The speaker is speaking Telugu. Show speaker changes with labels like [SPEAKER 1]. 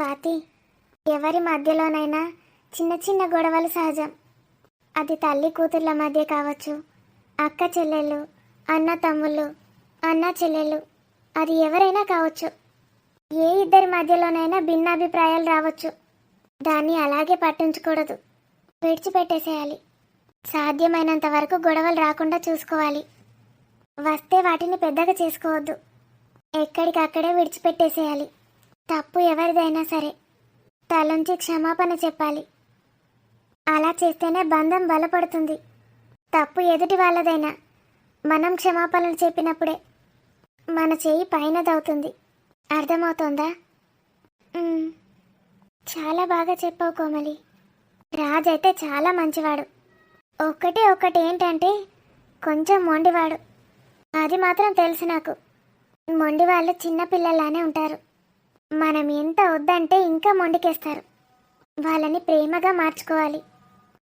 [SPEAKER 1] స్వాతి, ఎవరి మధ్యలోనైనా చిన్న చిన్న గొడవలు సహజం. అది తల్లి కూతుర్ల మధ్య కావచ్చు, అక్క చెల్లెళ్ళు, అన్న తమ్ముళ్ళు, అన్న చెల్లెళ్ళు, అది ఎవరైనా కావచ్చు. ఏ ఇద్దరి మధ్యలోనైనా భిన్నాభిప్రాయాలు రావచ్చు. దాన్ని అలాగే పట్టించకూడదు, విడిచిపెట్టేసేయాలి. సాధ్యమైనంత వరకు గొడవలు రాకుండా చూసుకోవాలి. వస్తే వాటిని పెద్దగా చేసుకోవద్దు, ఎక్కడికక్కడే విడిచిపెట్టేసేయాలి. తప్పు ఎవరిదైనా సరే తలంచి క్షమాపణ చెప్పాలి. అలా చేస్తేనే బంధం బలపడుతుంది. తప్పు ఎదుటి వాళ్ళదైనా మనం క్షమాపణలు చెప్పినప్పుడే మన చెయ్యి పైనదవుతుంది. అర్థమవుతోందా? చాలా బాగా చెప్పావు కోమలి. రాజైతే చాలా మంచివాడు. ఒక్కటి ఏంటంటే కొంచెం మొండివాడు. అది మాత్రం తెలుసు నాకు. మొండి వాళ్ళు చిన్నపిల్లలానే ఉంటారు. మనం ఎంత వద్దంటే ఇంకా మొండికేస్తారు. వాళ్ళని ప్రేమగా మార్చుకోవాలి.